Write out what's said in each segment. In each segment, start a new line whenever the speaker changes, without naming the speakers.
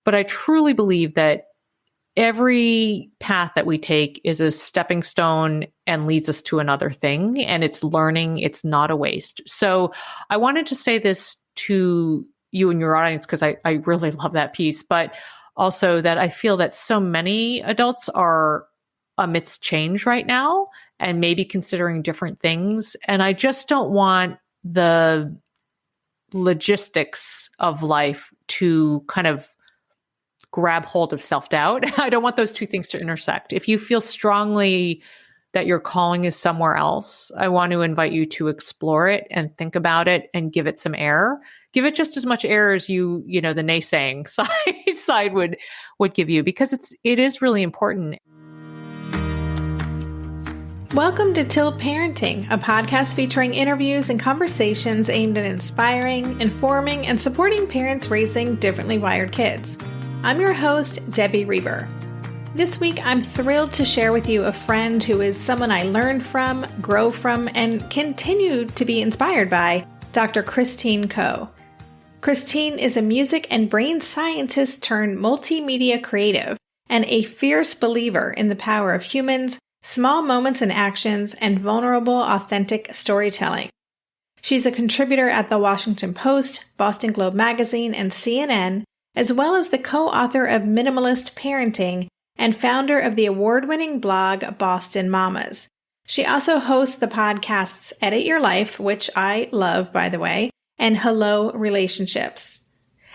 But I truly believe that every path that we take is a stepping stone and leads us to another thing. And it's learning. It's not a waste. So I wanted to say this to you and your audience because I really love that piece, but also that I feel that so many adults are amidst change right now and maybe considering different things. And I just don't want the logistics of life to kind of grab hold of self-doubt. I don't want those two things to intersect. If you feel strongly that your calling is somewhere else, I want to invite you to explore it and think about it and give it some air. Give it just as much air as the naysaying side would give you, because it is really important.
Welcome to Tilt Parenting, a podcast featuring interviews and conversations aimed at inspiring, informing, and supporting parents raising differently wired kids. I'm your host, Debbie Reber. This week, I'm thrilled to share with you a friend who is someone I learned from, grow from, and continue to be inspired by, Dr. Christine Koh. Christine is a music and brain scientist turned multimedia creative and a fierce believer in the power of humans, small moments and actions, and vulnerable, authentic storytelling. She's a contributor at The Washington Post, Boston Globe Magazine, and CNN, as well as the co-author of Minimalist Parenting and founder of the award-winning blog Boston Mamas. She also hosts the podcasts Edit Your Life, which I love, by the way, and Hello Relationships.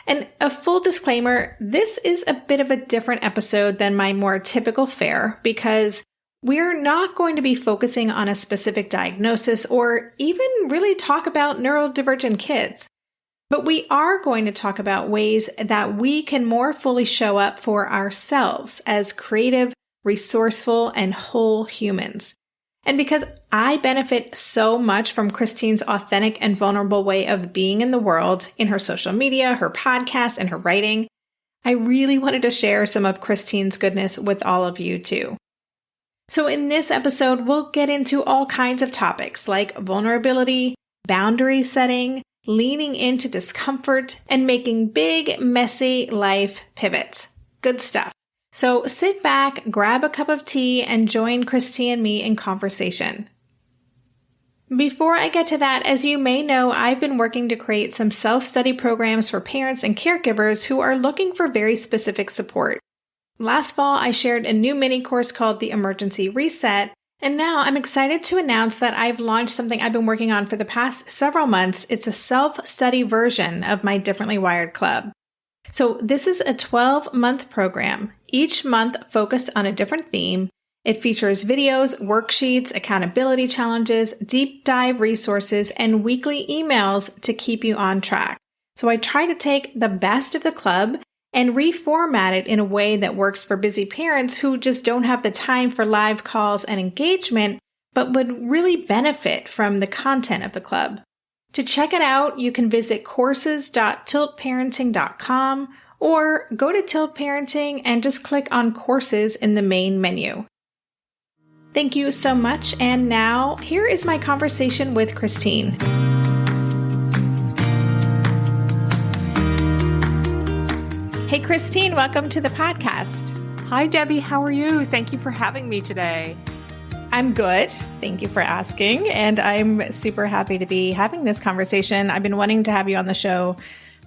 And a full disclaimer, this is a bit of a different episode than my more typical fare because we're not going to be focusing on a specific diagnosis or even really talk about neurodivergent kids. But we are going to talk about ways that we can more fully show up for ourselves as creative, resourceful, and whole humans. And because I benefit so much from Christine's authentic and vulnerable way of being in the world, in her social media, her podcast, and her writing, I really wanted to share some of Christine's goodness with all of you too. So in this episode, we'll get into all kinds of topics like vulnerability, boundary setting, leaning into discomfort, and making big, messy life pivots. Good stuff. So sit back, grab a cup of tea, and join Christy and me in conversation. Before I get to that, as you may know, I've been working to create some self-study programs for parents and caregivers who are looking for very specific support. Last fall, I shared a new mini course called the Emergency Reset, and now I'm excited to announce that I've launched something I've been working on for the past several months. It's a self-study version of my Differently Wired Club. So this is a 12-month program, each month focused on a different theme. It features videos, worksheets, accountability challenges, deep dive resources, and weekly emails to keep you on track. So I try to take the best of the club and reformat it in a way that works for busy parents who just don't have the time for live calls and engagement, but would really benefit from the content of the club. To check it out, you can visit courses.tiltparenting.com or go to Tilt Parenting and just click on Courses in the main menu. Thank you so much, and now here is my conversation with Christine. Hey, Christine, welcome to the podcast.
Hi, Debbie. How are you? Thank you for having me today.
I'm good. Thank you for asking. And I'm super happy to be having this conversation. I've been wanting to have you on the show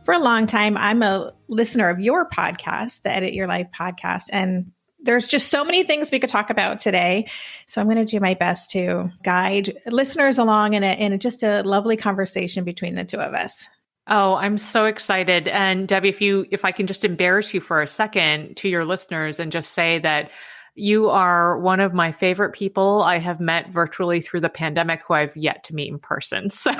for a long time. I'm a listener of your podcast, the Edit Your Life podcast, and there's just so many things we could talk about today. So I'm going to do my best to guide listeners along in just a lovely conversation between the two of us.
Oh, I'm so excited. And Debbie, if I can just embarrass you for a second to your listeners and just say that you are one of my favorite people I have met virtually through the pandemic who I've yet to meet in person. So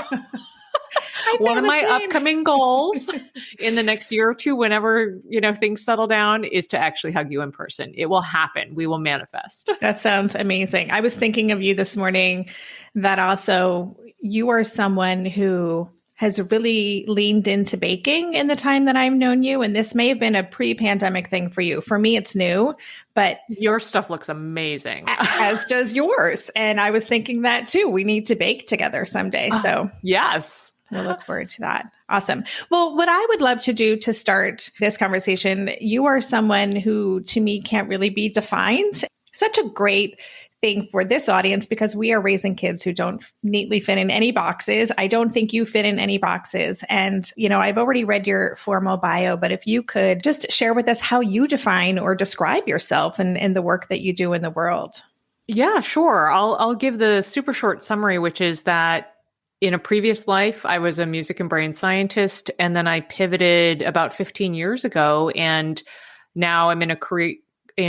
one of my upcoming goals in the next year or two, whenever, things settle down, is to actually hug you in person. It will happen. We will manifest.
That sounds amazing. I was thinking of you this morning that also you are someone who has really leaned into baking in the time that I've known you. And this may have been a pre-pandemic thing for you. For me, it's new, but
your stuff looks amazing.
As does yours. And I was thinking that too. We need to bake together someday. So
yes.
We'll look forward to that. Awesome. Well, what I would love to do to start this conversation, you are someone who to me can't really be defined. Such a great thing for this audience because we are raising kids who don't neatly fit in any boxes. I don't think you fit in any boxes. And, I've already read your formal bio, but if you could just share with us how you define or describe yourself and the work that you do in the world.
Yeah, sure. I'll give the super short summary, which is that in a previous life, I was a music and brain scientist, and then I pivoted about 15 years ago, and now I'm in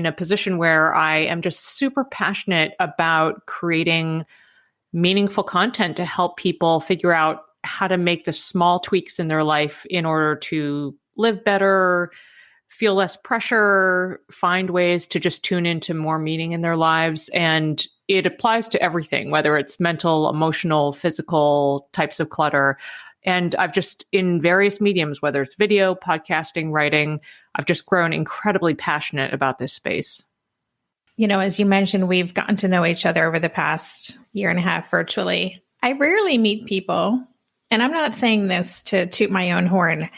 a position where I am just super passionate about creating meaningful content to help people figure out how to make the small tweaks in their life in order to live better, feel less pressure, find ways to just tune into more meaning in their lives. And it applies to everything, whether it's mental, emotional, physical types of clutter. And I've just, in various mediums, whether it's video, podcasting, writing, I've just grown incredibly passionate about this space.
As you mentioned, we've gotten to know each other over the past year and a half virtually. I rarely meet people, and I'm not saying this to toot my own horn.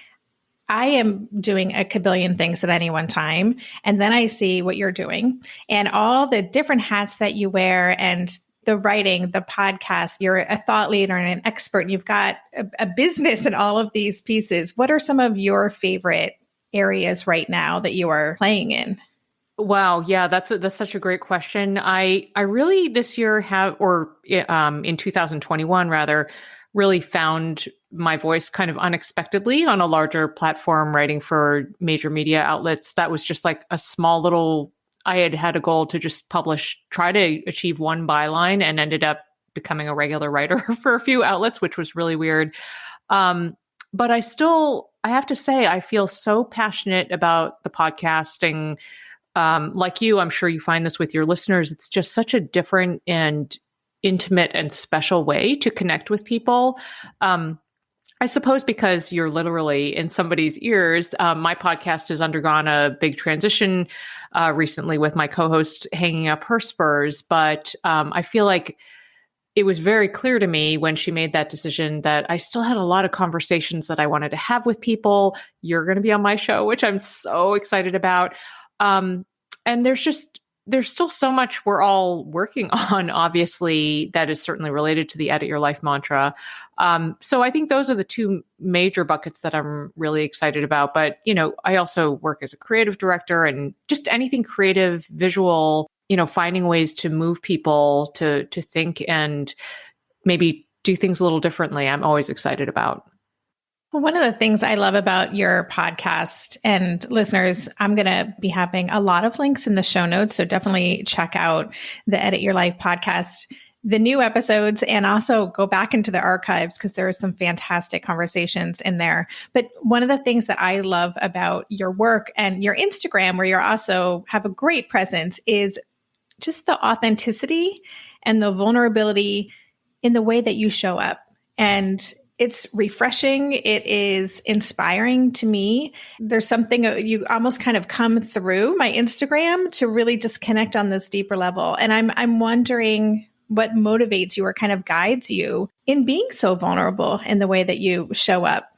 I am doing a kabillion things at any one time. And then I see what you're doing and all the different hats that you wear and the writing, the podcast, you're a thought leader and an expert. And you've got a business in all of these pieces. What are some of your favorite areas right now that you are playing in?
Wow. Yeah, that's such a great question. I really this year in 2021 rather, really found my voice kind of unexpectedly on a larger platform, writing for major media outlets. That was just like a small little, I had a goal to just try to achieve one byline, and ended up becoming a regular writer for a few outlets, which was really weird. But I have to say, I feel so passionate about the podcasting. Like you, I'm sure you find this with your listeners. It's just such a different and intimate and special way to connect with people. I suppose because you're literally in somebody's ears. My podcast has undergone a big transition recently with my co-host hanging up her spurs. But I feel like it was very clear to me when she made that decision that I still had a lot of conversations that I wanted to have with people. You're going to be on my show, which I'm so excited about. And there's still so much we're all working on, obviously, that is certainly related to the Edit Your Life mantra. So I think those are the two major buckets that I'm really excited about. But, I also work as a creative director, and just anything creative, visual, finding ways to move people to think and maybe do things a little differently, I'm always excited about.
Well, one of the things I love about your podcast, and listeners, I'm going to be having a lot of links in the show notes. So definitely check out the Edit Your Life podcast, the new episodes, and also go back into the archives because there are some fantastic conversations in there. But one of the things that I love about your work and your Instagram, where you also have a great presence, is just the authenticity and the vulnerability in the way that you show up. And it's refreshing. It is inspiring to me. There's something you almost kind of come through my Instagram to really just connect on this deeper level. And I'm wondering what motivates you or kind of guides you in being so vulnerable in the way that you show up.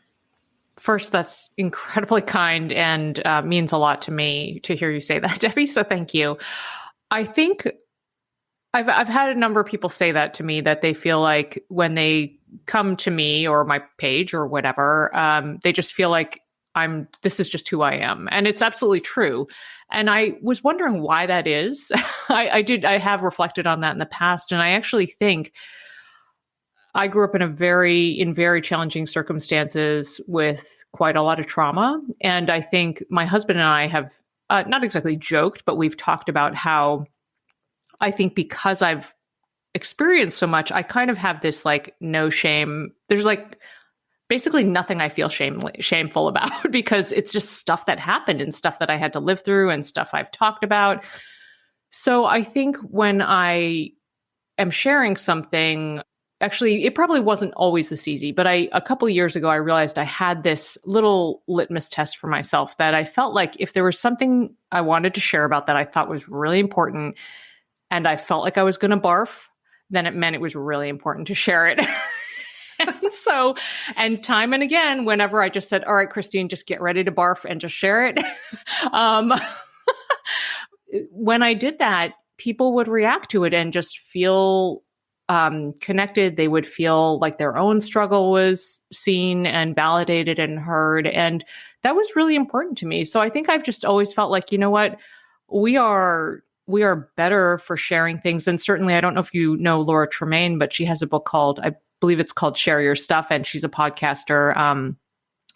First, that's incredibly kind and means a lot to me to hear you say that, Debbie. So thank you. I think I've had a number of people say that to me, that they feel like when they come to me or my page or whatever, they just feel like this is just who I am. And it's absolutely true. And I was wondering why that is. I have reflected on that in the past. And I actually think I grew up in very challenging circumstances with quite a lot of trauma. And I think my husband and I have not exactly joked, but we've talked about how I think because I've experienced so much, I kind of have this like no shame. There's like basically nothing I feel shameful about because it's just stuff that happened and stuff that I had to live through and stuff I've talked about. So I think when I am sharing something, actually, it probably wasn't always this easy, but a couple of years ago, I realized I had this little litmus test for myself that I felt like if there was something I wanted to share about that I thought was really important, and I felt like I was going to barf, then it meant it was really important to share it. So, and time and again, whenever I just said, all right, Christine, just get ready to barf and just share it. um, when I did that, people would react to it and just feel connected. They would feel like their own struggle was seen and validated and heard. And that was really important to me. So I think I've just always felt like, you know what, we are better for sharing things. And certainly, I don't know if you know Laura Tremaine, but she has a book called, I believe it's called Share Your Stuff. And she's a podcaster.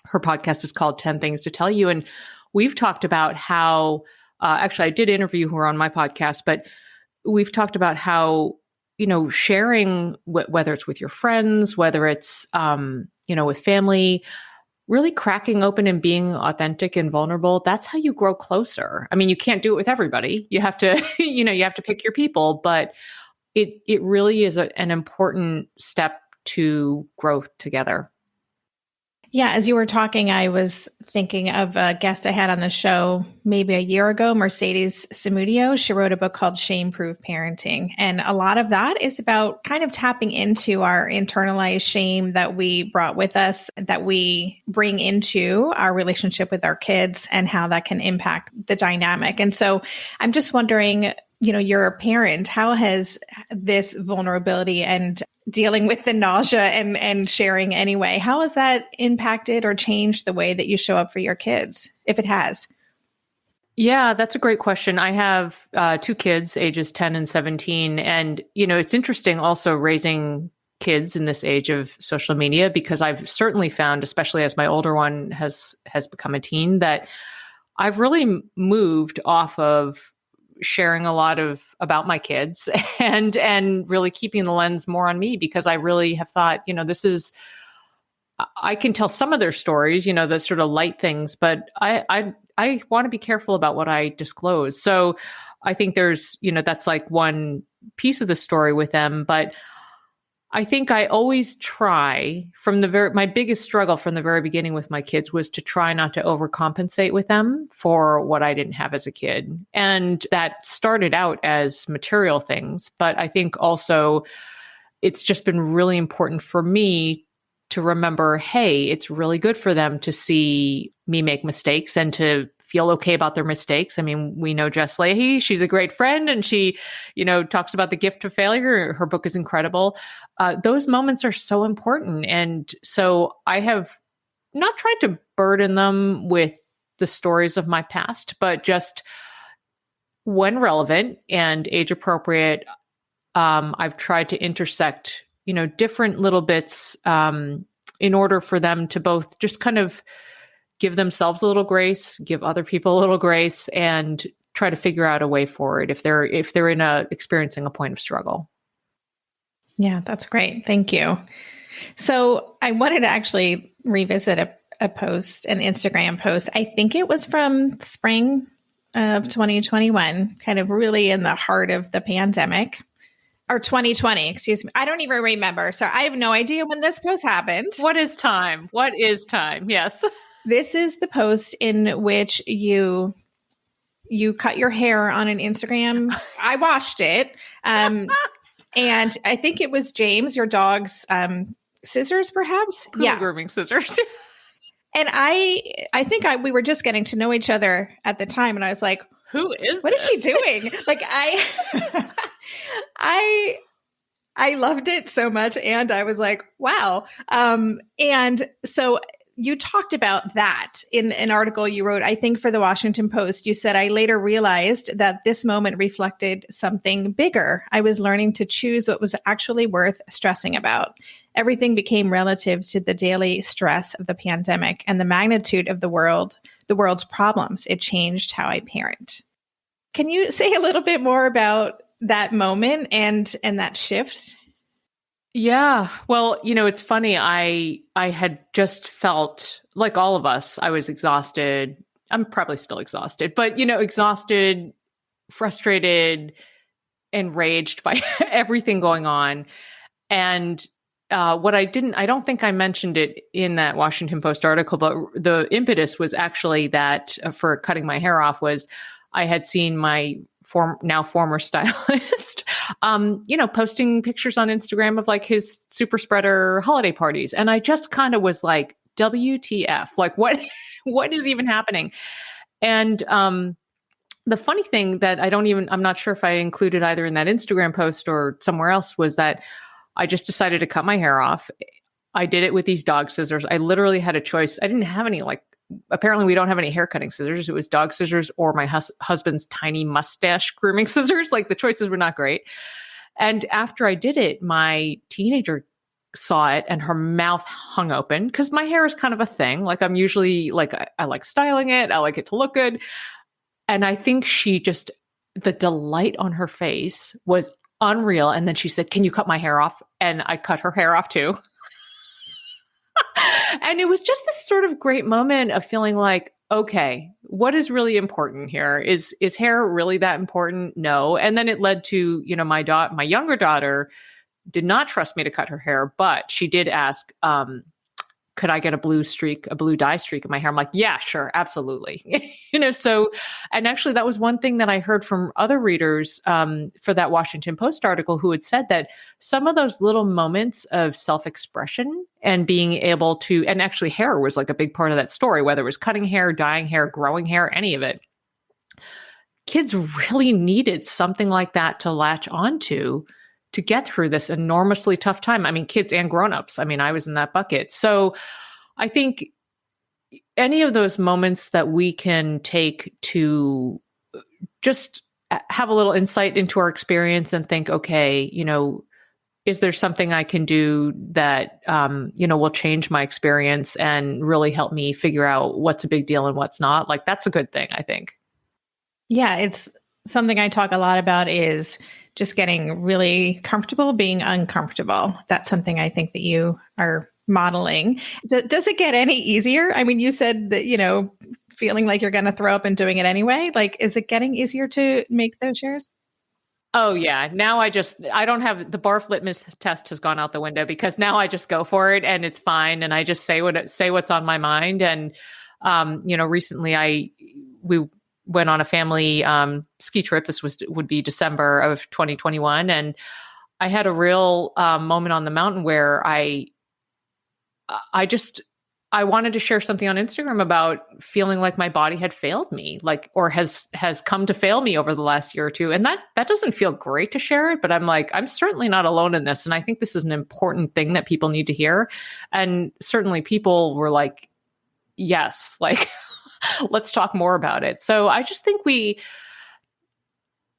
Her podcast is called 10 Things to Tell You. And we've talked about how, actually, I did interview her on my podcast, but we've talked about how, sharing, whether it's with your friends, whether it's, with family, really cracking open and being authentic and vulnerable, that's how you grow closer. I mean, you can't do it with everybody. You have to, you have to pick your people, but it really is an important step to growth together.
Yeah, as you were talking, I was thinking of a guest I had on the show maybe a year ago, Mercedes Samudio. She wrote a book called Shame-Proof Parenting. And a lot of that is about kind of tapping into our internalized shame that we brought with us, that we bring into our relationship with our kids and how that can impact the dynamic. And so I'm just wondering, you're a parent, how has this vulnerability and dealing with the nausea and sharing anyway, how has that impacted or changed the way that you show up for your kids, if it has?
Yeah, that's a great question. I have 2 kids, ages 10 and 17. And, it's interesting also raising kids in this age of social media, because I've certainly found, especially as my older one has become a teen, that I've really moved off of sharing a lot about my kids and really keeping the lens more on me, because I really have thought, I can tell some of their stories, the sort of light things, but I want to be careful about what I disclose. So I think there's, that's like one piece of the story with them, but I think I always try my biggest struggle from the very beginning with my kids was to try not to overcompensate with them for what I didn't have as a kid. And that started out as material things, but I think also it's just been really important for me to remember, hey, it's really good for them to see me make mistakes and to feel okay about their mistakes. I mean, we know Jess Leahy, she's a great friend, and she, talks about the gift of failure. Her book is incredible. Those moments are so important. And so I have not tried to burden them with the stories of my past, but just when relevant and age appropriate, I've tried to intersect, different little bits in order for them to both just kind of give themselves a little grace, give other people a little grace, and try to figure out a way forward if they're experiencing a point of struggle.
Yeah, that's great. Thank you. So I wanted to actually revisit a post, an Instagram post. I think it was from spring of 2021, kind of really in the heart of the pandemic. Or 2020, excuse me. I don't even remember. So I have no idea when this post happened.
What is time? Yes.
This is the post in which you cut your hair on an Instagram. I watched it. And I think it was James, your dog's scissors, perhaps?
Grooming scissors.
And I think we were just getting to know each other at the time. And I was like, what is she doing? Like I loved it so much. And I was like, wow. And so you talked about that in an article you wrote, I think for the Washington Post. You said, I later realized that this moment reflected something bigger. I was learning to choose what was actually worth stressing about. Everything became relative to the daily stress of the pandemic and the magnitude of the world's problems. It changed how I parent. Can you say a little bit more about that moment and that shift?
Yeah. Well, it's funny. I had just felt like all of us, I was exhausted. I'm probably still exhausted, but, exhausted, frustrated, enraged by everything going on. And what I don't think I mentioned it in that Washington Post article, but the impetus was actually that for cutting my hair off was I had seen my now former stylist, posting pictures on Instagram of like his super spreader holiday parties. And I just kind of was like, WTF, like what is even happening? And the funny thing that I'm not sure if I included either in that Instagram post or somewhere else, was that I just decided to cut my hair off. I did it with these dog scissors. I literally had a choice. I didn't have any, apparently we don't have any hair cutting scissors. It was dog scissors or my husband's tiny mustache grooming scissors. Like, the choices were not great. And after I did it, my teenager saw it and her mouth hung open, because my hair is kind of a thing. Like, I'm usually like, I like styling it. I like it to look good. And I think the delight on her face was unreal. And then she said, "Can you cut my hair off?" And I cut her hair off too. And it was just this sort of great moment of feeling like, okay, what is really important here? Is hair really that important? No. And then it led to, my younger daughter did not trust me to cut her hair, but she did ask, could I get a blue dye streak in my hair? I'm like, yeah, sure, absolutely. So, and actually that was one thing that I heard from other readers for that Washington Post article, who had said that some of those little moments of self-expression and being able to, and actually hair was like a big part of that story, whether it was cutting hair, dyeing hair, growing hair, any of it. Kids really needed something like that to latch onto to get through this enormously tough time. I mean, kids and grownups. I mean, I was in that bucket. So I think any of those moments that we can take to just have a little insight into our experience and think, okay, is there something I can do that, will change my experience and really help me figure out what's a big deal and what's not? Like, that's a good thing, I think.
Yeah, it's something I talk a lot about, is just getting really comfortable being uncomfortable. That's something I think that you are modeling. Does it get any easier? I mean, you said that, feeling like you're going to throw up and doing it anyway. Like, is it getting easier to make those shares?
Oh yeah. Now I don't have the Barf Litmus test has gone out the window, because now I just go for it and it's fine. And I just say what's on my mind. And, recently we went on a family ski trip. This would be December of 2021. And I had a real moment on the mountain where I wanted to share something on Instagram about feeling like my body had failed me, or has come to fail me over the last year or two. And that doesn't feel great to share it, but I'm like, I'm certainly not alone in this. And I think this is an important thing that people need to hear. And certainly people were like, yes, like, let's talk more about it. So I just think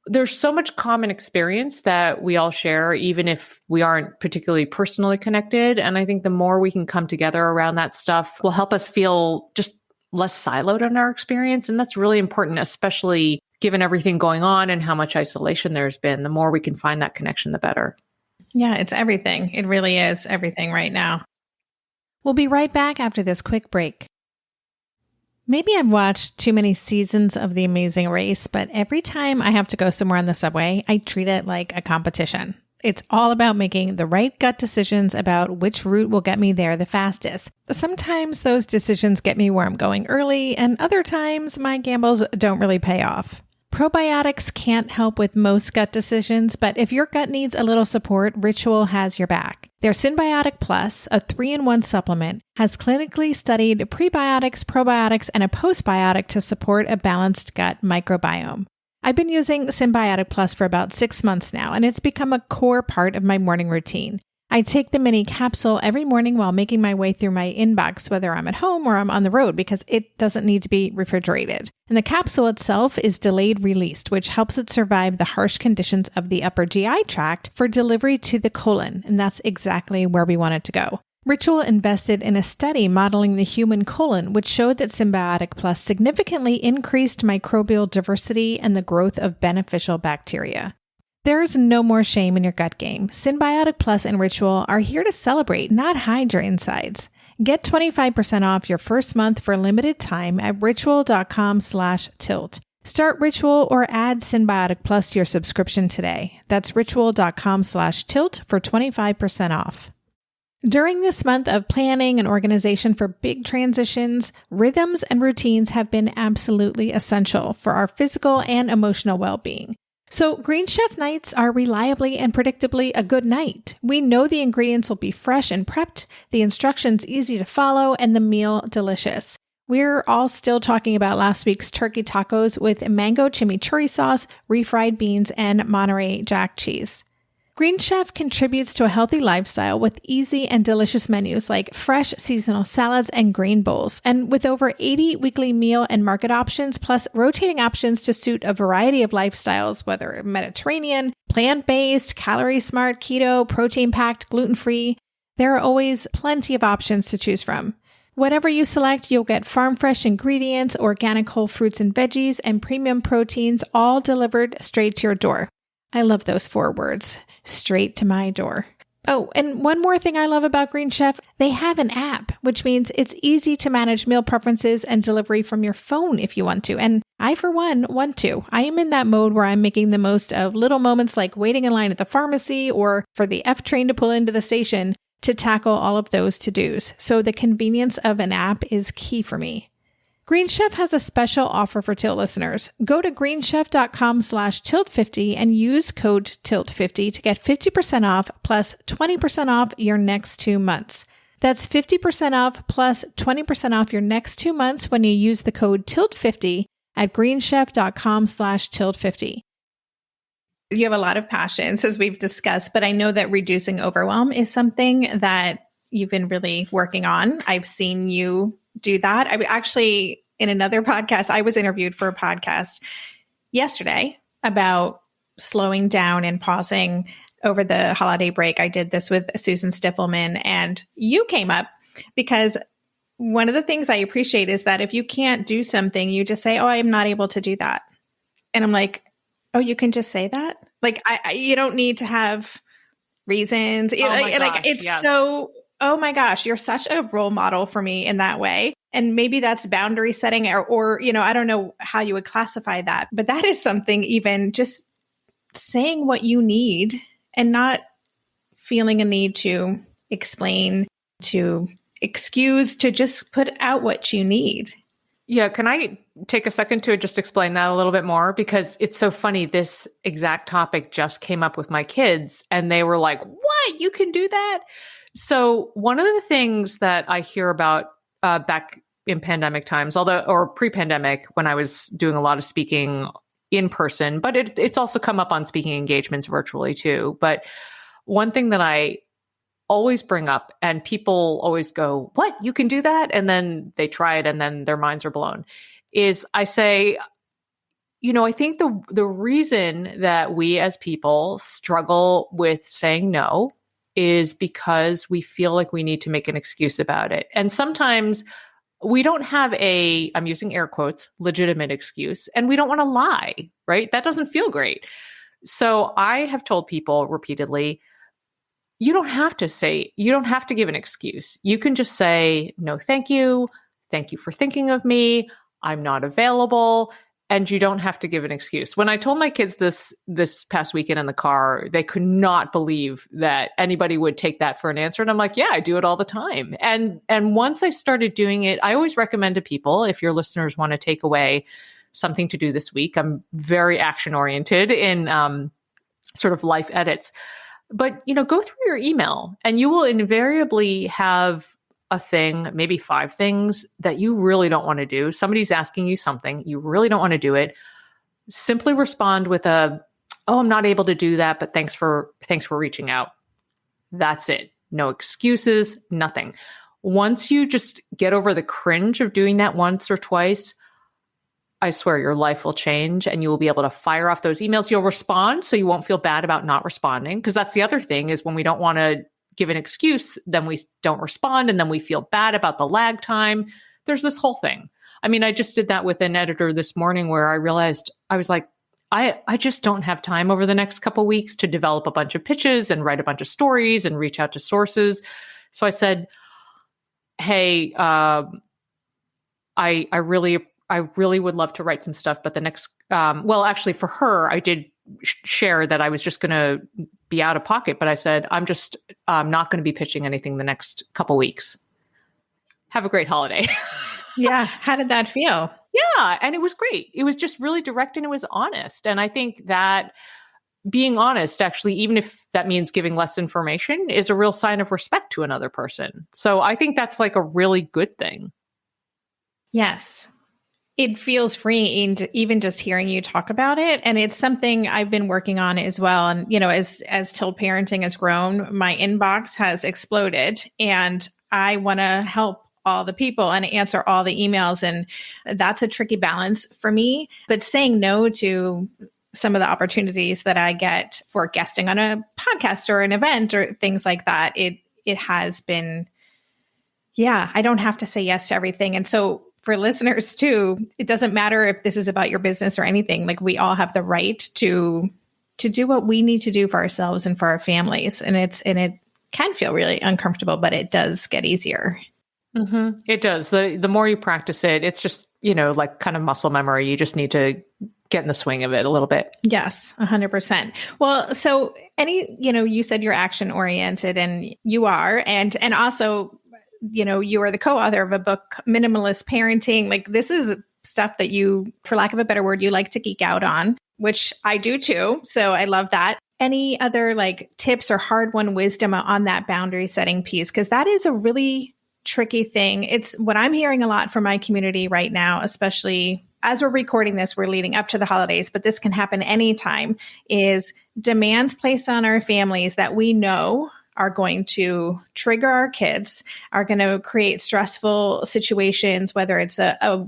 there's so much common experience that we all share, even if we aren't particularly personally connected. And I think the more we can come together around that stuff will help us feel just less siloed in our experience. And that's really important, especially given everything going on and how much isolation there's been. The more we can find that connection, the better.
Yeah, it's everything. It really is everything right now. We'll be right back after this quick break. Maybe I've watched too many seasons of The Amazing Race, but every time I have to go somewhere on the subway, I treat it like a competition. It's all about making the right gut decisions about which route will get me there the fastest. Sometimes those decisions get me where I'm going early, and other times my gambles don't really pay off. Probiotics can't help with most gut decisions, but if your gut needs a little support, Ritual has your back. Their Synbiotic Plus, a 3-in-1 supplement, has clinically studied prebiotics, probiotics, and a postbiotic to support a balanced gut microbiome. I've been using Synbiotic Plus for about 6 months now, and it's become a core part of my morning routine. I take the mini capsule every morning while making my way through my inbox, whether I'm at home or I'm on the road, because it doesn't need to be refrigerated. And the capsule itself is delayed released, which helps it survive the harsh conditions of the upper GI tract for delivery to the colon. And that's exactly where we want it to go. Ritual invested in a study modeling the human colon, which showed that Synbiotic Plus significantly increased microbial diversity and the growth of beneficial bacteria. There's no more shame in your gut game. Synbiotic Plus and Ritual are here to celebrate, not hide your insides. Get 25% off your first month for a limited time at ritual.com/tilt. Start Ritual or add Synbiotic Plus to your subscription today. That's ritual.com/tilt for 25% off. During this month of planning and organization for big transitions, rhythms and routines have been absolutely essential for our physical and emotional well-being. So Green Chef nights are reliably and predictably a good night. We know the ingredients will be fresh and prepped, the instructions easy to follow, and the meal delicious. We're all still talking about last week's turkey tacos with mango chimichurri sauce, refried beans, and Monterey Jack cheese. Green Chef contributes to a healthy lifestyle with easy and delicious menus like fresh seasonal salads and grain bowls. And with over 80 weekly meal and market options, plus rotating options to suit a variety of lifestyles, whether Mediterranean, plant-based, calorie-smart, keto, protein-packed, gluten-free, there are always plenty of options to choose from. Whatever you select, you'll get farm-fresh ingredients, organic whole fruits and veggies, and premium proteins, all delivered straight to your door. I love those 4 words. Straight to my door. Oh, and one more thing I love about Green Chef, they have an app, which means it's easy to manage meal preferences and delivery from your phone if you want to. And I, for one, want to. I am in that mode where I'm making the most of little moments like waiting in line at the pharmacy or for the F train to pull into the station to tackle all of those to-dos. So the convenience of an app is key for me. Green Chef has a special offer for Tilt listeners. Go to greenchef.com/tilt50 and use code TILT50 to get 50% off plus 20% off your next 2 months. That's 50% off plus 20% off your next 2 months when you use the code TILT50 at greenchef.com/tilt50. You have a lot of passions, as we've discussed, but I know that reducing overwhelm is something that you've been really working on. I've seen you do that. I actually, in another podcast, I was interviewed for a podcast yesterday about slowing down and pausing over the holiday break. I did this with Susan Stiffelman, and you came up because one of the things I appreciate is that if you can't do something, you just say, oh, I'm not able to do that. And I'm like, oh, you can just say that? Like, you don't need to have reasons. Oh my gosh, you're such a role model for me in that way. And maybe that's boundary setting or, I don't know how you would classify that, but that is something, even just saying what you need and not feeling a need to explain, to excuse, to just put out what you need.
Yeah. Can I take a second to just explain that a little bit more? Because it's so funny. This exact topic just came up with my kids and they were like, what? You can do that? So one of the things that I hear about back in pandemic times, or pre-pandemic, when I was doing a lot of speaking in person, but it's also come up on speaking engagements virtually too. But one thing that I always bring up, and people always go, what, you can do that? And then they try it and then their minds are blown, is I say, I think the reason that we as people struggle with saying no is because we feel like we need to make an excuse about it. And sometimes we don't have I'm using air quotes, legitimate excuse, and we don't want to lie, right? That doesn't feel great. So I have told people repeatedly, you don't have to give an excuse. You can just say, no, thank you. Thank you for thinking of me. I'm not available. And you don't have to give an excuse. When I told my kids this past weekend in the car, they could not believe that anybody would take that for an answer. And I'm like, yeah, I do it all the time. And once I started doing it, I always recommend to people, if your listeners want to take away something to do this week, I'm very action oriented in sort of life edits. But, go through your email and you will invariably have a thing, maybe 5 things that you really don't want to do. Somebody's asking you something, you really don't want to do it. Simply respond with oh, I'm not able to do that, but thanks for reaching out. That's it. No excuses, nothing. Once you just get over the cringe of doing that once or twice, I swear your life will change and you will be able to fire off those emails. You'll respond, so you won't feel bad about not responding. Because that's the other thing, is when we don't want to give an excuse, then we don't respond, and then we feel bad about the lag time. There's this whole thing. I mean, I just did that with an editor this morning where I realized, I was like, I just don't have time over the next couple of weeks to develop a bunch of pitches and write a bunch of stories and reach out to sources. So I said, hey, I really would love to write some stuff, but the next, actually for her, I did share that I was just going to be out of pocket, but I said, I'm not going to be pitching anything the next couple weeks. Have a great holiday.
Yeah. How did that feel?
Yeah. And it was great. It was just really direct and it was honest. And I think that being honest, actually, even if that means giving less information, is a real sign of respect to another person. So I think that's like a really good thing.
Yes. It feels freeing, even just hearing you talk about it. And it's something I've been working on as well. And, as Till Parenting has grown, my inbox has exploded and I want to help all the people and answer all the emails. And that's a tricky balance for me. But saying no to some of the opportunities that I get for guesting on a podcast or an event or things like that, it has been, I don't have to say yes to everything. And so for listeners too, it doesn't matter if this is about your business or anything, like we all have the right to do what we need to do for ourselves and for our families. And it can feel really uncomfortable, but it does get easier.
Mm-hmm. It does. The more you practice it, it's just, like kind of muscle memory. You just need to get in the swing of it a little bit.
Yes, 100%. Well, so you said you're action oriented and you are, and also, you are the co-author of a book, Minimalist Parenting. Like this is stuff that you, for lack of a better word, you like to geek out on, which I do too. So I love that. Any other like tips or hard-won wisdom on that boundary setting piece? Because that is a really tricky thing. It's what I'm hearing a lot from my community right now, especially as we're recording this, we're leading up to the holidays, but this can happen anytime, is demands placed on our families that we know are going to trigger our kids, are going to create stressful situations, whether it's a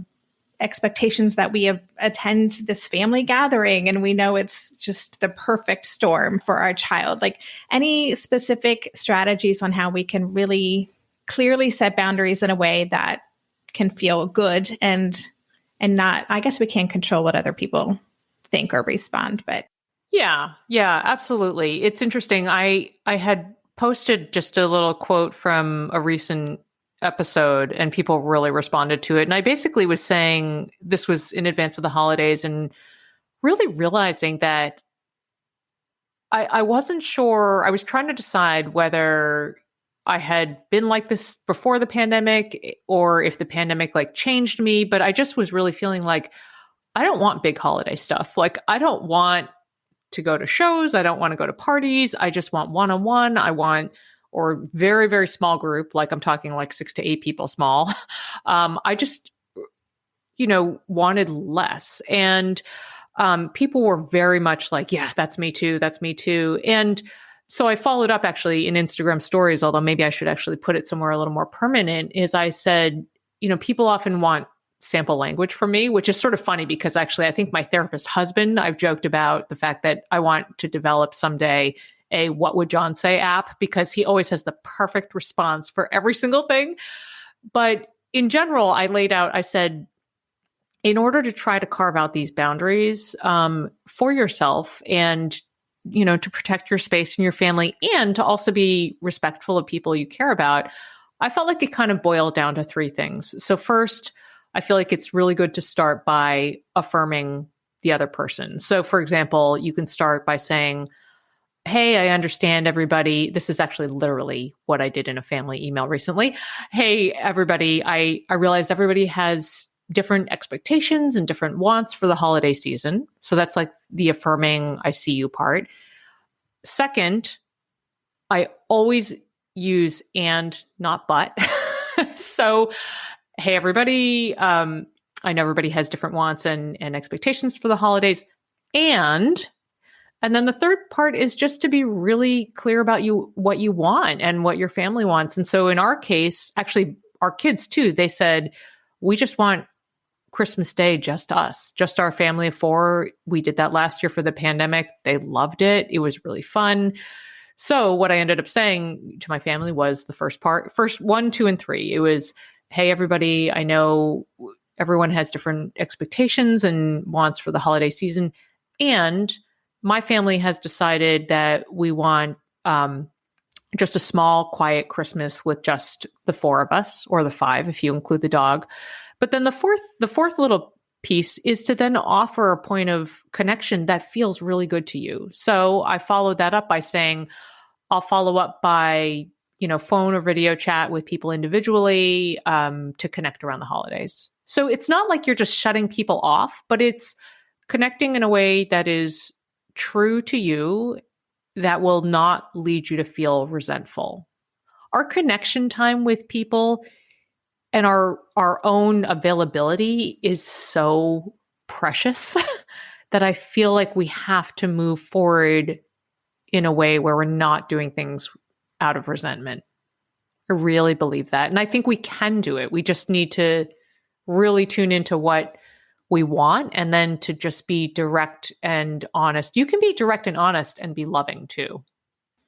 expectations that we attend this family gathering and we know it's just the perfect storm for our child. Like any specific strategies on how we can really clearly set boundaries in a way that can feel good and not, I guess we can't control what other people think or respond, but.
Yeah, absolutely. It's interesting. I had posted just a little quote from a recent episode and people really responded to it. And I basically was saying this was in advance of the holidays and really realizing that I wasn't sure. I was trying to decide whether I had been like this before the pandemic or if the pandemic like changed me, but I just was really feeling like I don't want big holiday stuff. Like I don't want to go to shows. I don't want to go to parties. I just want one-on-one. I want, or very, very small group. Like I'm talking like 6 to 8 people small. I just, wanted less. And people were very much like, yeah, that's me too. That's me too. And so I followed up actually in Instagram stories, although maybe I should actually put it somewhere a little more permanent, is I said, people often want sample language from me, which is sort of funny because actually I think my therapist husband, I've joked about the fact that I want to develop someday a What Would John Say app because he always has the perfect response for every single thing. But in general, I said, in order to try to carve out these boundaries for yourself and, to protect your space and your family and to also be respectful of people you care about, I felt like it kind of boiled down to 3 things. So first, I feel like it's really good to start by affirming the other person. So for example, you can start by saying, hey, I understand everybody. This is actually literally what I did in a family email recently. Hey, everybody, I realize everybody has different expectations and different wants for the holiday season. So that's like the affirming I see you part. Second, I always use and, not but. So, hey, everybody, I know everybody has different wants and expectations for the holidays. And then the third part is just to be really clear about what you want and what your family wants. And so in our case, actually our kids too, they said, we just want Christmas Day, just us, just our family of 4. We did that last year for the pandemic. They loved it. It was really fun. So what I ended up saying to my family was the first 1, 2, and 3. It was, hey, everybody, I know everyone has different expectations and wants for the holiday season. And my family has decided that we want just a small, quiet Christmas with just the 4 of us, or the 5 if you include the dog. But then the fourth little piece is to then offer a point of connection that feels really good to you. So I followed that up by saying, I'll follow up by, phone or video chat with people individually to connect around the holidays. So it's not like you're just shutting people off, but it's connecting in a way that is true to you, that will not lead you to feel resentful. Our connection time with people and our own availability is so precious that I feel like we have to move forward in a way where we're not doing things out of resentment. I really believe that. And I think we can do it. We just need to really tune into what we want and then to just be direct and honest. You can be direct and honest and be loving too.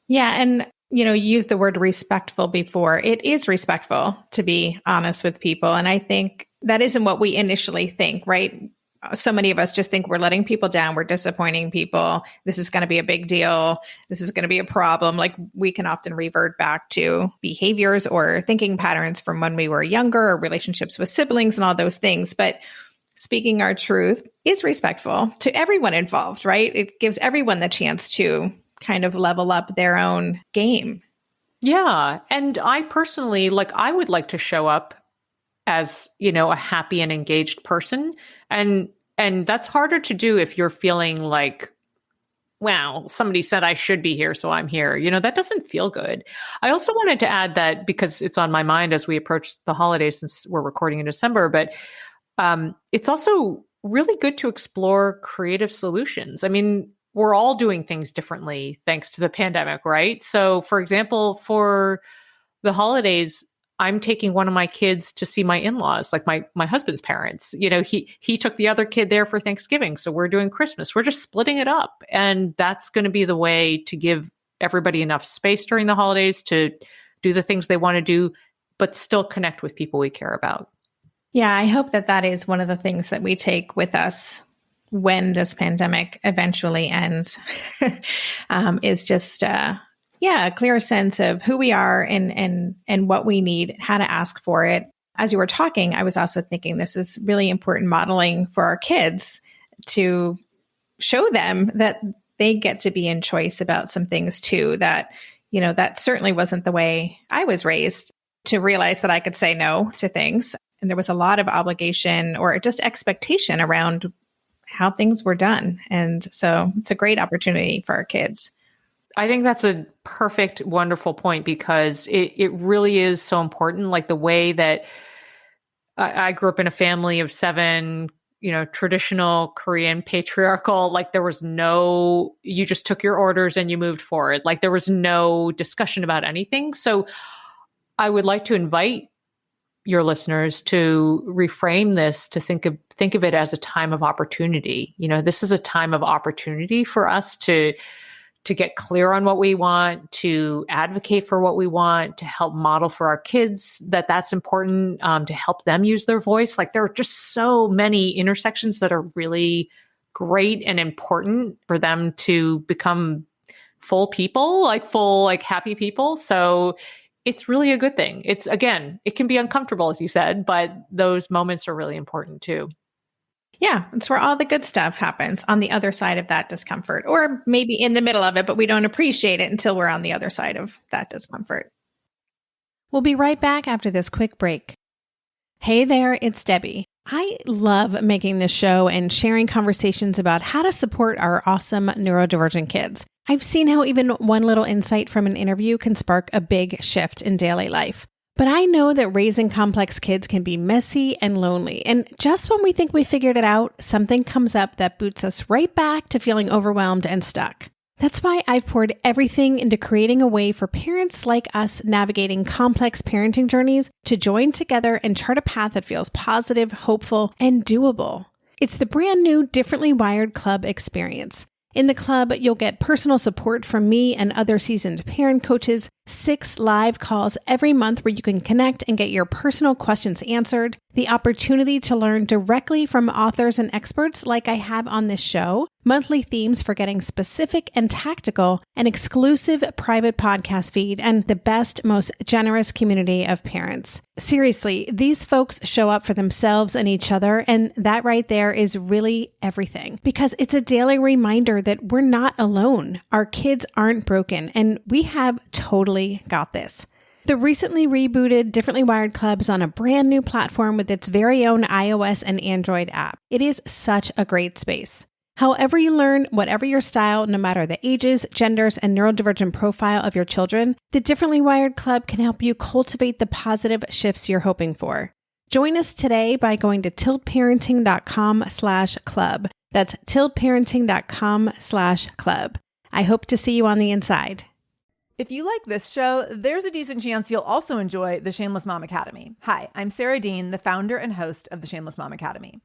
Yeah. And, you used the word respectful before. It is respectful to be honest with people. And I think that isn't what we initially think, right? So many of us just think we're letting people down. We're disappointing people. This is going to be a big deal. This is going to be a problem. Like, we can often revert back to behaviors or thinking patterns from when we were younger, or relationships with siblings and all those things. But speaking our truth is respectful to everyone involved, right? It gives everyone the chance to kind of level up their own game.
Yeah. And I personally, I would like to show up as, a happy and engaged person. And that's harder to do if you're feeling like, wow, somebody said I should be here, so I'm here. That doesn't feel good. I also wanted to add that, because it's on my mind as we approach the holidays, since we're recording in December, but it's also really good to explore creative solutions. I mean, we're all doing things differently thanks to the pandemic, right? So, for example, for the holidays, I'm taking one of my kids to see my in-laws, like my husband's parents. He took the other kid there for Thanksgiving. So we're doing Christmas. We're just splitting it up. And that's going to be the way to give everybody enough space during the holidays to do the things they want to do, but still connect with people we care about.
Yeah, I hope that is one of the things that we take with us when this pandemic eventually ends, is just a clear sense of who we are and what we need, how to ask for it. As you were talking, I was also thinking this is really important modeling for our kids, to show them that they get to be in choice about some things too, that, that certainly wasn't the way I was raised, to realize that I could say no to things. And there was a lot of obligation or just expectation around how things were done. And so it's a great opportunity for our kids.
I think that's a perfect, wonderful point, because it really is so important. Like the way that I grew up in a family of 7, traditional Korean patriarchal, like there was you just took your orders and you moved forward. Like there was no discussion about anything. So I would like to invite your listeners to reframe this, to think of it as a time of opportunity. This is a time of opportunity for us to get clear on what we want, to advocate for what we want, to help model for our kids that that's important, to help them use their voice. Like there are just so many intersections that are really great and important for them to become full people, full happy people. So it's really a good thing. It's, again, it can be uncomfortable, as you said, but those moments are really important too.
Yeah, it's where all the good stuff happens, on the other side of that discomfort, or maybe in the middle of it, but we don't appreciate it until we're on the other side of that discomfort. We'll be right back after this quick break. Hey there, it's Debbie. I love making this show and sharing conversations about how to support our awesome neurodivergent kids. I've seen how even one little insight from an interview can spark a big shift in daily life. But I know that raising complex kids can be messy and lonely. And just when we think we figured it out, something comes up that boots us right back to feeling overwhelmed and stuck. That's why I've poured everything into creating a way for parents like us navigating complex parenting journeys to join together and chart a path that feels positive, hopeful, and doable. It's the brand new Differently Wired Club experience. In the club, you'll get personal support from me and other seasoned parent coaches, 6 live calls every month where you can connect and get your personal questions answered, the opportunity to learn directly from authors and experts like I have on this show, monthly themes for getting specific and tactical, an exclusive private podcast feed, and the best, most generous community of parents. Seriously, these folks show up for themselves and each other, and that right there is really everything, because it's a daily reminder that we're not alone. Our kids aren't broken, and we have totally got this. The recently rebooted Differently Wired Club is on a brand new platform with its very own iOS and Android app. It is such a great space. However you learn, whatever your style, no matter the ages, genders, and neurodivergent profile of your children, the Differently Wired Club can help you cultivate the positive shifts you're hoping for. Join us today by going to tiltparenting.com/club. That's tiltparenting.com/club. I hope to see you on the inside.
If you like this show, there's a decent chance you'll also enjoy the Shameless Mom Academy. Hi, I'm Sarah Dean, the founder and host of the Shameless Mom Academy.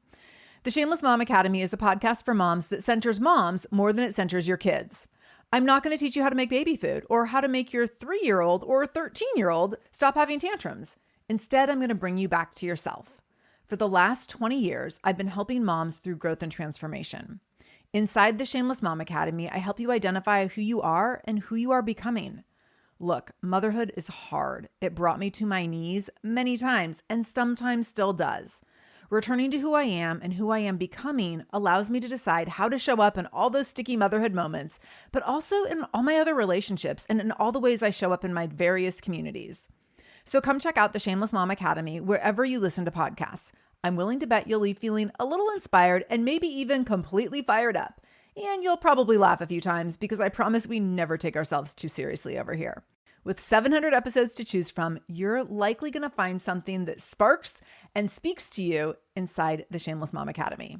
The Shameless Mom Academy is a podcast for moms that centers moms more than it centers your kids. I'm not going to teach you how to make baby food or how to make your 3-year-old or 13-year-old stop having tantrums. Instead, I'm going to bring you back to yourself. For the last 20 years, I've been helping moms through growth and transformation. Inside the Shameless Mom Academy, I help you identify who you are and who you are becoming. Look, motherhood is hard. It brought me to my knees many times and sometimes still does. Returning to who I am and who I am becoming allows me to decide how to show up in all those sticky motherhood moments, but also in all my other relationships and in all the ways I show up in my various communities. So come check out the Shameless Mom Academy wherever you listen to podcasts. I'm willing to bet you'll leave feeling a little inspired and maybe even completely fired up. And you'll probably laugh a few times because I promise we never take ourselves too seriously over here. With 700 episodes to choose from, you're likely going to find something that sparks and speaks to you inside the Shameless Mom Academy.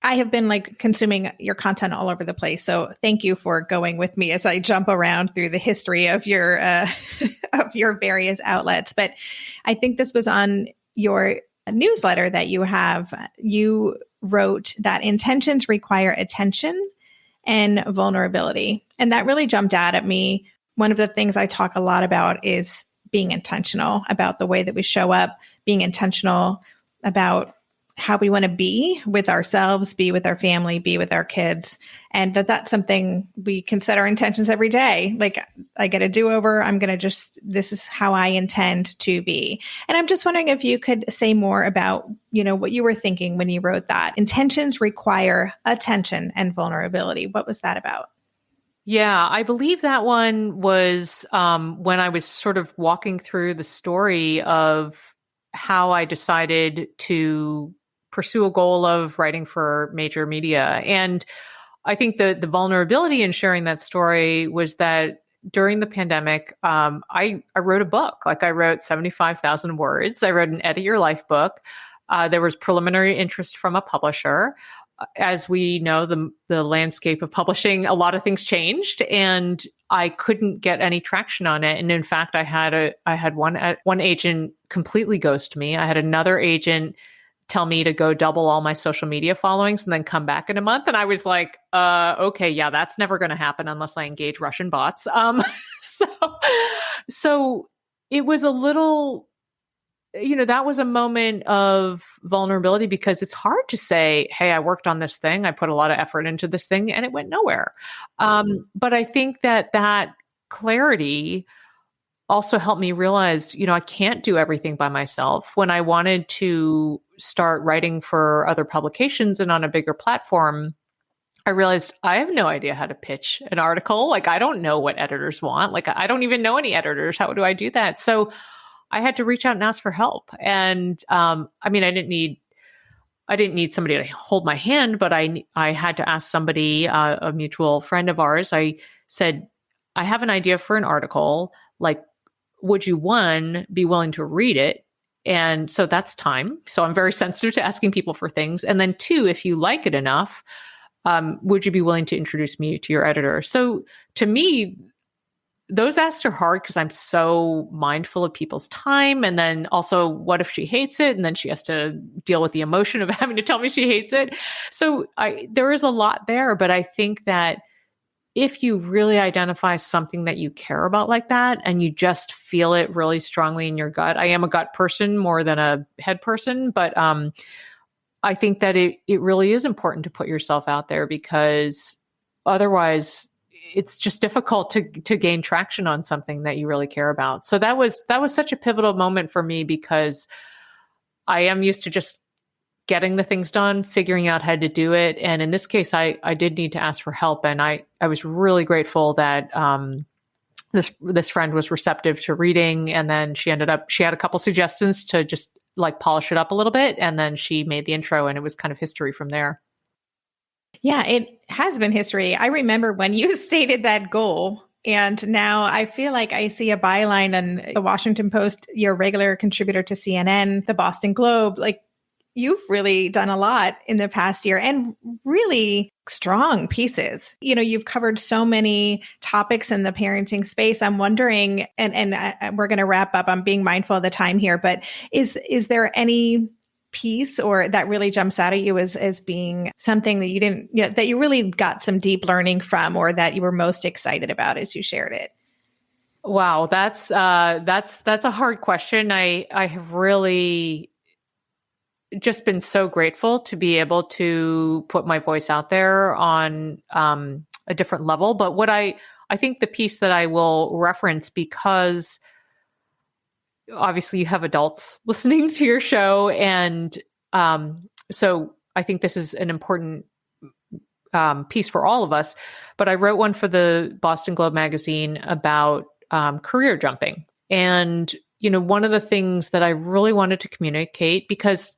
I have been consuming your content all over the place. So thank you for going with me as I jump around through the history of your of your various outlets. But I think this was on your newsletter that you have. You wrote that intentions require attention and vulnerability. And that really jumped out at me. One of the things I talk a lot about is being intentional about the way that we show up, being intentional about how we want to be with ourselves, be with our family, be with our kids. And that's something we can set our intentions every day. Like, I get a do-over. This is how I intend to be. And I'm just wondering if you could say more about, what you were thinking when you wrote that. Intentions require attention and vulnerability. What was that about?
Yeah, I believe that one was when I was sort of walking through the story of how I decided to pursue a goal of writing for major media. And I think the vulnerability in sharing that story was that during the pandemic, I wrote a book. I wrote 75,000 words. I wrote an Edit Your Life book. There was preliminary interest from a publisher. As we know, the landscape of publishing, a lot of things changed, and I couldn't get any traction on it. And in fact, I had one agent completely ghost me. I had another agent tell me to go double all my social media followings and then come back in a month. And I was like, okay, yeah, that's never going to happen unless I engage Russian bots. So it was a little, that was a moment of vulnerability because it's hard to say, hey, I worked on this thing. I put a lot of effort into this thing and it went nowhere. But I think that clarity also helped me realize, I can't do everything by myself. When I wanted to start writing for other publications and on a bigger platform, I realized I have no idea how to pitch an article. I don't know what editors want. I don't even know any editors. How do I do that? So I had to reach out and ask for help. And I didn't need somebody to hold my hand, but I had to ask somebody, a mutual friend of ours. I said, I have an idea for an article. Would you, one, be willing to read it? And so that's time. So I'm very sensitive to asking people for things. And then two, if you like it enough, would you be willing to introduce me to your editor? So to me, those asks are hard because I'm so mindful of people's time. And then also, what if she hates it? And then she has to deal with the emotion of having to tell me she hates it. So there is a lot there, but I think that if you really identify something that you care about like that, and you just feel it really strongly in your gut, I am a gut person more than a head person, but I think that it really is important to put yourself out there because otherwise it's just difficult to gain traction on something that you really care about. So that was such a pivotal moment for me because I am used to just getting the things done, figuring out how to do it. And in this case, I did need to ask for help. And I was really grateful that this friend was receptive to reading, and then she had a couple suggestions to just like polish it up a little bit, and then she made the intro, and it was kind of history from there.
Yeah, it has been history. I remember when you stated that goal, and now I feel like I see a byline on the Washington Post, your regular contributor to CNN, the Boston Globe. Like, you've really done a lot in the past year, and really strong pieces. You know, you've covered so many topics in the parenting space. I'm wondering, and we're going to wrap up. I'm being mindful of the time here, but is there any piece or that really jumps out at you as being something that that you really got some deep learning from, or that you were most excited about as you shared it?
Wow, that's a hard question. I have really just been so grateful to be able to put my voice out there on a different level. But what I think the piece that I will reference, because obviously you have adults listening to your show, and so I think this is an important piece for all of us. But I wrote one for the Boston Globe magazine about career jumping. And, you know, one of the things that I really wanted to communicate, because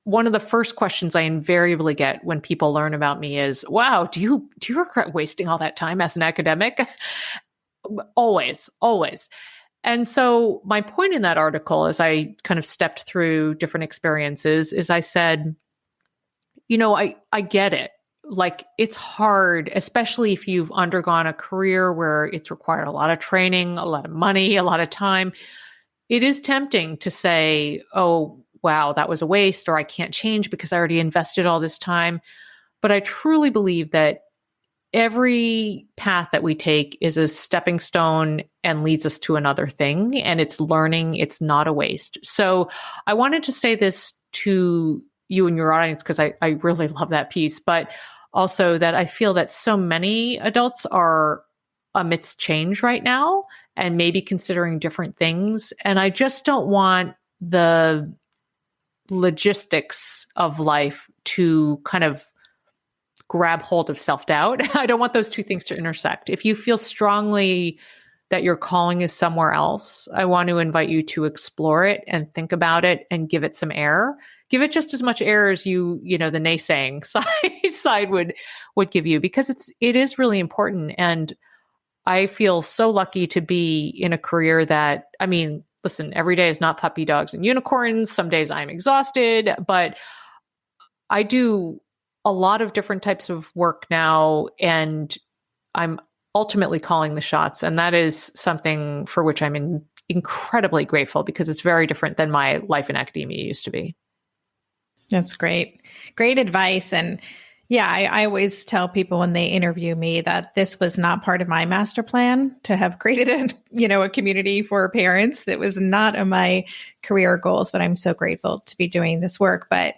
one of the first questions I invariably get when people learn about me is, wow, do you regret wasting all that time as an academic? Always, always. And so my point in that article, as I kind of stepped through different experiences, is I said, you know, I get it. Like, it's hard, especially if you've undergone a career where it's required a lot of training, a lot of money, a lot of time. It is tempting to say, oh, wow, that was a waste, or I can't change because I already invested all this time. But I truly believe that every path that we take is a stepping stone and leads us to another thing. And it's learning. It's not a waste. So I wanted to say this to you and your audience, because I really love that piece, but also that I feel that so many adults are amidst change right now and maybe considering different things. And I just don't want the logistics of life to kind of grab hold of self-doubt. I don't want those two things to intersect. If you feel strongly that your calling is somewhere else, I want to invite you to explore it and think about it and give it some air. Give it just as much air as the naysaying side would give you, because it is really important. And I feel so lucky to be in a career that, I mean, listen, every day is not puppy dogs and unicorns. Some days I'm exhausted, but I do a lot of different types of work now, and I'm ultimately calling the shots. And that is something for which I'm incredibly grateful, because it's very different than my life in academia used to be.
That's great. Great advice. And yeah, I always tell people when they interview me that this was not part of my master plan to have created a community for parents. That was not on my career goals, but I'm so grateful to be doing this work. But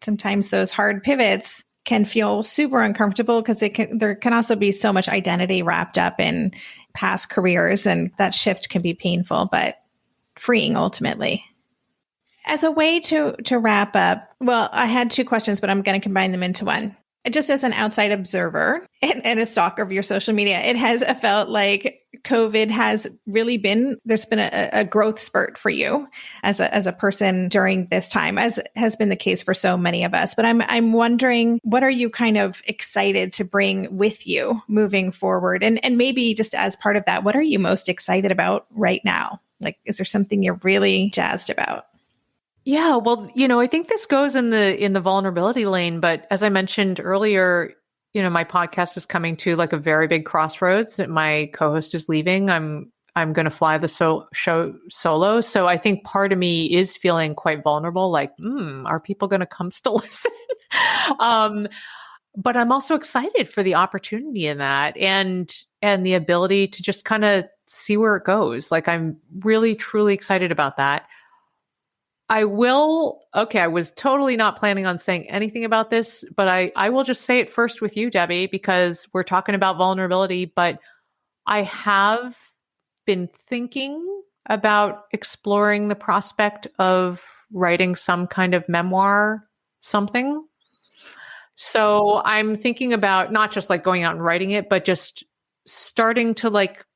sometimes those hard pivots can feel super uncomfortable, because there can also be so much identity wrapped up in past careers, and that shift can be painful, but freeing ultimately. As a way to wrap up, well, I had two questions, but I'm going to combine them into one. Just as an outside observer and a stalker of your social media, it has felt like COVID has really there's been a growth spurt for you as a person during this time, as has been the case for so many of us. But I'm wondering, what are you kind of excited to bring with you moving forward? And maybe just as part of that, what are you most excited about right now? Like, is there something you're really jazzed about?
Yeah, well, I think this goes in the vulnerability lane, but as I mentioned earlier, my podcast is coming to like a very big crossroads. My co-host is leaving. I'm going to fly the show solo. So I think part of me is feeling quite vulnerable, like, are people going to come still listen? But I'm also excited for the opportunity in that, and the ability to just kind of see where it goes. Like, I'm really, truly excited about that. I was totally not planning on saying anything about this, but I will just say it first with you, Debbie, because we're talking about vulnerability, but I have been thinking about exploring the prospect of writing some kind of memoir, something. So I'm thinking about not just like going out and writing it, but just starting to like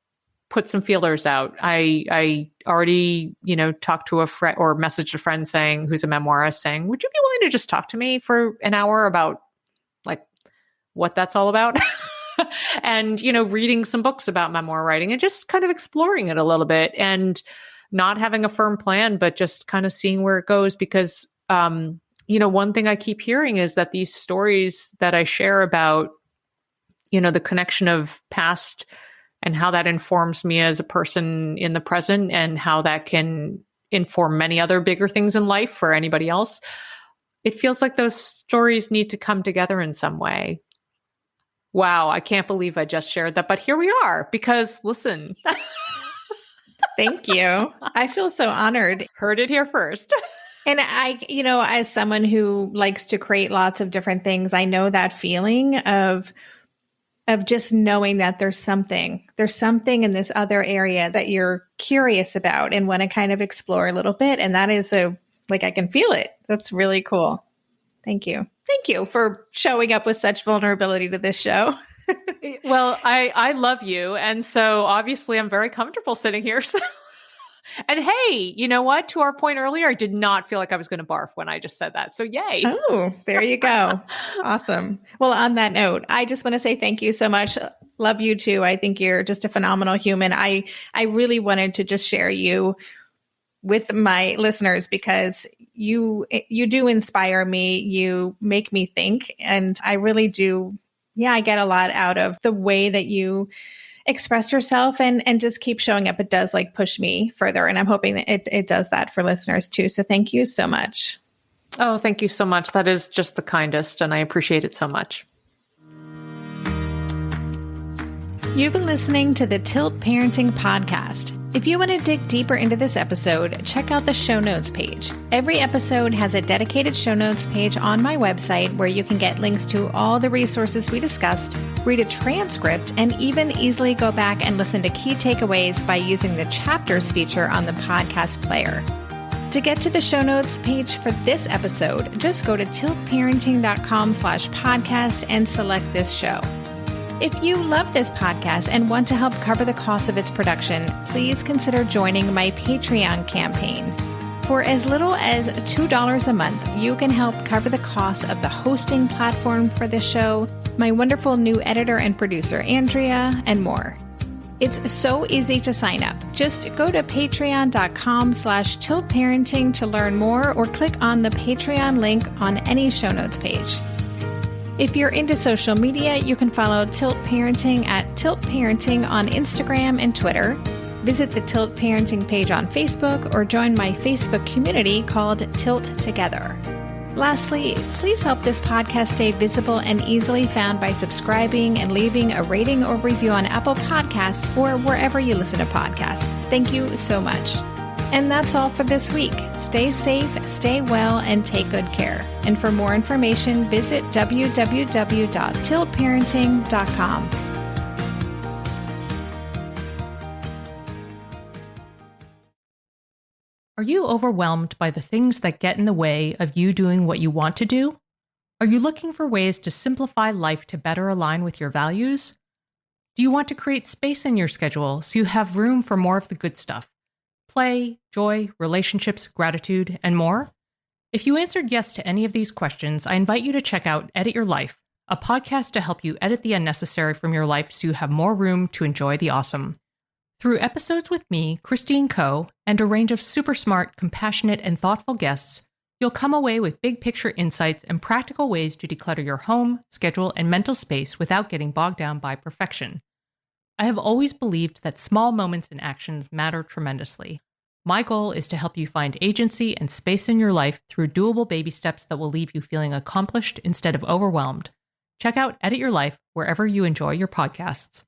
put some feelers out. I already, talked to a friend or messaged a friend saying, who's a memoirist, saying, would you be willing to just talk to me for an hour about like what that's all about? And, reading some books about memoir writing and just kind of exploring it a little bit and not having a firm plan, but just kind of seeing where it goes. Because, one thing I keep hearing is that these stories that I share about, the connection of past and how that informs me as a person in the present and how that can inform many other bigger things in life for anybody else. It feels like those stories need to come together in some way. Wow, I can't believe I just shared that, but here we are because listen.
Thank you. I feel so honored.
Heard it here first.
And I, as someone who likes to create lots of different things, I know that feeling of just knowing that there's something in this other area that you're curious about and want to kind of explore a little bit. And that is I can feel it. That's really cool. Thank you. Thank you for showing up with such vulnerability to this show.
Well, I love you. And so obviously I'm very comfortable sitting here. So. And hey, you know what? To our point earlier, I did not feel like I was going to barf when I just said that. So yay.
Oh, there you go. Awesome. Well, on that note, I just want to say thank you so much. Love you too. I think you're just a phenomenal human. I really wanted to just share you with my listeners because you do inspire me. You make me think. And I really do. Yeah, I get a lot out of the way that you express yourself and just keep showing up. It does push me further. And I'm hoping that it does that for listeners too. So thank you so much.
Oh, thank you so much. That is just the kindest. And I appreciate it so much.
You've been listening to the Tilt Parenting Podcast. If you want to dig deeper into this episode, check out the show notes page. Every episode has a dedicated show notes page on my website where you can get links to all the resources we discussed, read a transcript, and even easily go back and listen to key takeaways by using the chapters feature on the podcast player. To get to the show notes page for this episode, just go to tiltparenting.com/podcast and select this show. If you love this podcast and want to help cover the cost of its production, please consider joining my Patreon campaign. For as little as $2 a month, you can help cover the cost of the hosting platform for this show, my wonderful new editor and producer, Andrea, and more. It's so easy to sign up. Just go to patreon.com/tiltparenting to learn more or click on the Patreon link on any show notes page. If you're into social media, you can follow Tilt Parenting at Tilt Parenting on Instagram and Twitter. Visit the Tilt Parenting page on Facebook or join my Facebook community called Tilt Together. Lastly, please help this podcast stay visible and easily found by subscribing and leaving a rating or review on Apple Podcasts or wherever you listen to podcasts. Thank you so much. And that's all for this week. Stay safe, stay well, and take good care. And for more information, visit www.tiltparenting.com.
Are you overwhelmed by the things that get in the way of you doing what you want to do? Are you looking for ways to simplify life to better align with your values? Do you want to create space in your schedule so you have room for more of the good stuff? Play, joy, relationships, gratitude, and more? If you answered yes to any of these questions, I invite you to check out Edit Your Life, a podcast to help you edit the unnecessary from your life so you have more room to enjoy the awesome. Through episodes with me, Christine Coe, and a range of super smart, compassionate, and thoughtful guests, you'll come away with big picture insights and practical ways to declutter your home, schedule, and mental space without getting bogged down by perfection. I have always believed that small moments and actions matter tremendously. My goal is to help you find agency and space in your life through doable baby steps that will leave you feeling accomplished instead of overwhelmed. Check out Edit Your Life wherever you enjoy your podcasts.